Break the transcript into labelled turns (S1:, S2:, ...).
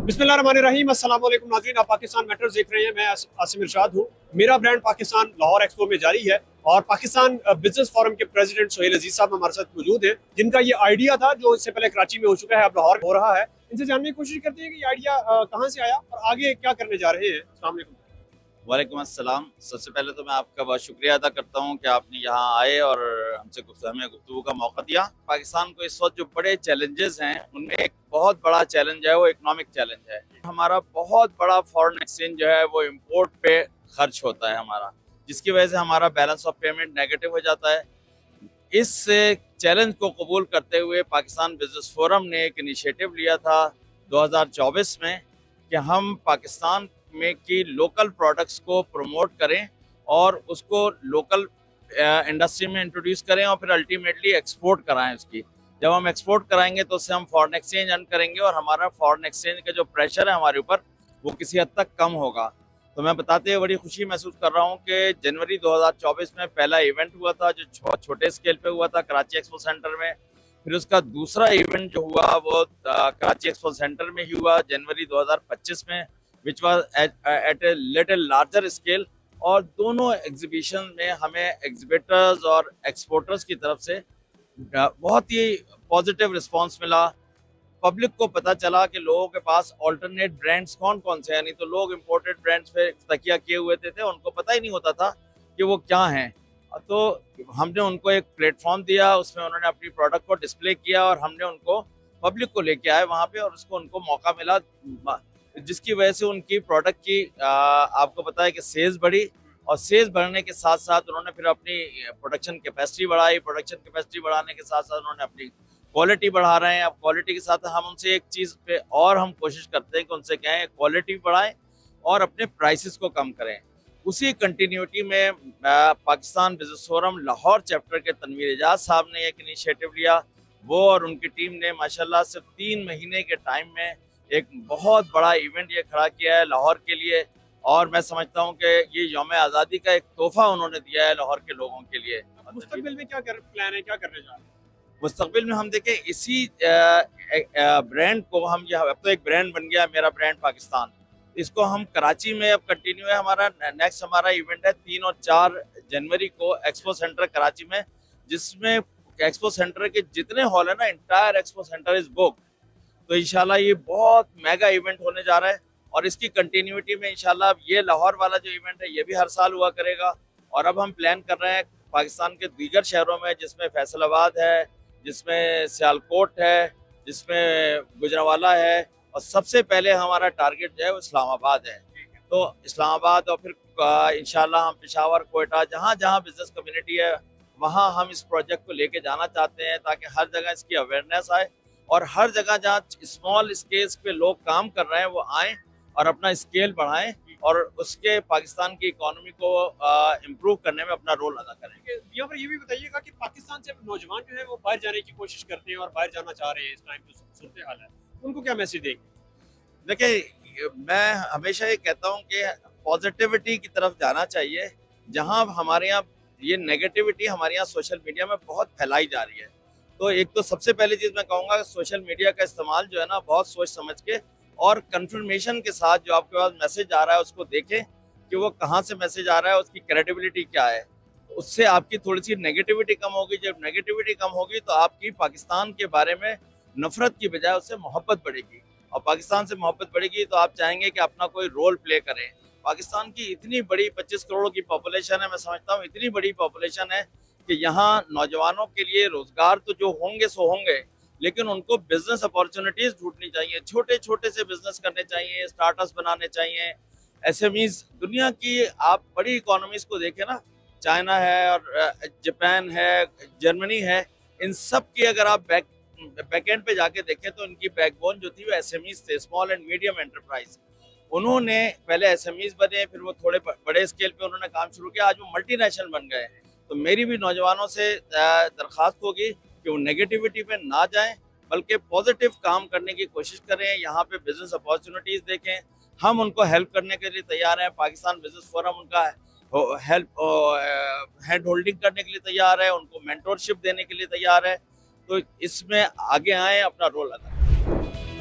S1: बिस्मिल्लाहिर्रहमानिर्रहीम। अस्सलाम वालेकुम नाज़रीन, आप पाकिस्तान मैटर्स देख रहे हैं। मैं आसिम इरशाद हूँ। मेरा ब्रांड पाकिस्तान लाहौर एक्सपो में जारी है और पाकिस्तान बिजनेस फोरम के प्रेसिडेंट सोहेल अजीज साहब हमारे साथ मौजूद हैं, जिनका ये आइडिया था जो इससे पहले कराची में हो चुका है, अब लाहौर हो रहा है। इनसे जानने की कोशिश करते हैं कि ये आइडिया कहाँ से आया और आगे क्या करने जा रहे हैं। अस्सलाम वालेकुम।
S2: वालेकुम अस्सलाम। सबसे पहले तो मैं आपका बहुत शुक्रिया अदा करता हूँ कि आपने यहाँ आए और हमें गुफ्तगू का मौका दिया। पाकिस्तान को इस वक्त जो बड़े चैलेंजेस हैं उनमें एक बहुत बड़ा चैलेंज है, वो इकोनॉमिक चैलेंज है। हमारा बहुत बड़ा फॉरेन एक्सचेंज जो है वो इम्पोर्ट पे खर्च होता है हमारा, जिसकी वजह से हमारा बैलेंस ऑफ पेमेंट नेगेटिव हो जाता है। इस चैलेंज को कबूल करते हुए पाकिस्तान बिजनेस फोरम ने एक इनिशिएटिव लिया था 2024 में कि हम पाकिस्तान में की लोकल प्रोडक्ट्स को प्रमोट करें और उसको लोकल इंडस्ट्री में इंट्रोड्यूस करें और फिर अल्टीमेटली एक्सपोर्ट कराएं उसकी। जब हम एक्सपोर्ट कराएंगे तो उससे हम फॉरेन एक्सचेंज अर्न करेंगे और हमारा फॉरेन एक्सचेंज का जो प्रेशर है हमारे ऊपर वो किसी हद तक कम होगा। तो मैं बताते हुए बड़ी खुशी महसूस कर रहा हूँ कि जनवरी 2024 में पहला इवेंट हुआ था जो छोटे स्केल पे हुआ था कराची एक्सपो सेंटर में। फिर उसका दूसरा इवेंट जो हुआ वो कराची एक्सपो सेंटर में ही हुआ जनवरी 2025 में, which was at a little larger scale. और दोनों एग्जीबिशन में हमें एग्जिबिटर्स और एक्सपोर्टर्स की तरफ से बहुत ही पॉजिटिव रिस्पांस मिला। पब्लिक को पता चला कि लोगों के पास ऑल्टरनेट ब्रांड्स कौन कौन से हैं। नहीं तो लोग इंपोर्टेड ब्रांड्स पे तकिया किए हुए थे, उनको पता ही नहीं होता था कि वो क्या हैं। तो हमने उनको एक प्लेटफॉर्म दिया, उसमें उन्होंने अपनी प्रोडक्ट को डिस्प्ले किया और हमने उनको पब्लिक को लेके आए वहाँ पे और उसको उनको मौका मिला, जिसकी वजह से उनकी प्रोडक्ट की आपको पता है कि सेल्स बढ़ी। और सेल्स बढ़ने के साथ साथ उन्होंने फिर अपनी प्रोडक्शन कैपेसिटी बढ़ाई। प्रोडक्शन कैपेसिटी बढ़ाने के साथ साथ उन्होंने अपनी क्वालिटी बढ़ा रहे हैं। अब क्वालिटी के साथ हम उनसे एक चीज़ पे और हम कोशिश करते हैं कि उनसे कहें क्वालिटी बढ़ाएं और अपने प्राइसेस को कम करें। उसी कंटिन्यूटी में Pakistan business forum Lahore chapter के तनवीर एजाज साहब ने एक इनिशिएटिव लिया। वो और उनकी टीम ने माशाल्लाह सिर्फ 3 महीने के टाइम में एक बहुत बड़ा इवेंट ये खड़ा किया है लाहौर के लिए। और मैं समझता हूँ कि ये यौम आज़ादी का एक तोहफा उन्होंने दिया है लाहौर के लोगों के लिए।
S1: मुस्तकबिल में क्या प्लान है, क्या करने जा रहे हैं?
S2: मुस्तकबिल में हम देखें इसी ब्रांड को हम अब तो एक ब्रांड बन गया मेरा ब्रांड पाकिस्तान। इसको हम कराची में अब कंटिन्यू है। हमारा नेक्स्ट हमारा इवेंट है 3 और 4 जनवरी को एक्सपो सेंटर कराची में, जिसमें एक्सपो सेंटर के जितने हॉल है ना, entire expo centre is book. तो इंशाल्लाह ये बहुत मेगा इवेंट होने जा रहा है और इसकी कंटिन्यूटी में इंशाल्लाह ये लाहौर वाला जो इवेंट है ये भी हर साल हुआ करेगा। और अब हम प्लान कर रहे हैं पाकिस्तान के दीगर शहरों में, जिसमें फैसलाबाद है, जिसमें सियालकोट है, जिसमें गुजरांवाला है, और सबसे पहले हमारा टारगेट जो है वो इस्लामाबाद है। तो इस्लामाबाद और फिर इंशाल्लाह हम पेशावर, कोयटा, जहाँ जहाँ बिजनेस कम्युनिटी है वहाँ हम इस प्रोजेक्ट को लेके जाना चाहते हैं, ताकि हर जगह इसकी अवेयरनेस आए और हर जगह जहाँ स्मॉल स्केल्स पे लोग काम कर रहे हैं वो आएँ और अपना स्केल बढ़ाएं और उसके पाकिस्तान की इकोनॉमी को इम्प्रूव करने में अपना रोल अदा करेंगे।
S1: यहाँ पर ये भी बताइएगा कि पाकिस्तान से नौजवान जो है वो बाहर जाने की कोशिश करते हैं और बाहर जाना चाह रहे हैं, इस टाइम जो सूरत हाल है, उनको क्या मैसेज देंगे?
S2: देखिए, मैं हमेशा ये कहता हूँ कि पॉजिटिविटी की तरफ जाना चाहिए। जहाँ हमारे यहाँ ये नेगेटिविटी हमारे यहाँ सोशल मीडिया में बहुत फैलाई जा रही है, तो एक तो सबसे पहली चीज़ मैं कहूँगा सोशल मीडिया का इस्तेमाल जो है ना बहुत सोच समझ के और कंफर्मेशन के साथ जो आपके पास मैसेज आ रहा है उसको देखें कि वो कहाँ से मैसेज आ रहा है, उसकी क्रेडिबिलिटी क्या है। उससे आपकी थोड़ी सी नेगेटिविटी कम होगी। जब नेगेटिविटी कम होगी तो आपकी पाकिस्तान के बारे में नफरत की बजाय उससे मोहब्बत बढ़ेगी, और पाकिस्तान से मोहब्बत बढ़ेगी तो आप चाहेंगे कि अपना कोई रोल प्ले करें। पाकिस्तान की इतनी बड़ी 25 करोड़ की पॉपुलेशन है, मैं समझता हूँ इतनी बड़ी पॉपुलेशन है कि यहाँ नौजवानों के लिए रोजगार तो जो होंगे सो होंगे, लेकिन उनको बिजनेस अपॉर्चुनिटीज ढूंढनी चाहिए। छोटे छोटे से बिजनेस करने चाहिए, स्टार्टअप्स बनाने चाहिए, एसएमईज। दुनिया की आप बड़ी इकोनॉमीज को देखें ना, चाइना है और जापान है, जर्मनी है, इन सब की अगर आप बैकएंड पे जाके देखें तो इनकी बैकबोन जो थी वो एसएमईज थे, स्मॉल एंड मीडियम एंटरप्राइज। उन्होंने पहले एसएमईज बने, फिर वो थोड़े बड़े स्केल पे उन्होंने काम शुरू किया, आज वो मल्टीनेशनल बन गए। तो मेरी भी नौजवानों से दरख्वास्त होगी कि वो नेगेटिविटी पे ना जाएं, बल्कि पॉजिटिव काम करने की कोशिश करें। यहाँ पे बिजनेस अपॉर्चुनिटीज देखें, हम उनको हेल्प करने के लिए तैयार हैं। पाकिस्तान बिजनेस फोरम उनका हेल्प हैंड होल्डिंग करने के लिए तैयार है, उनको मेंटोरशिप देने के लिए तैयार है। तो इसमें आगे आए, अपना रोल अदा करें।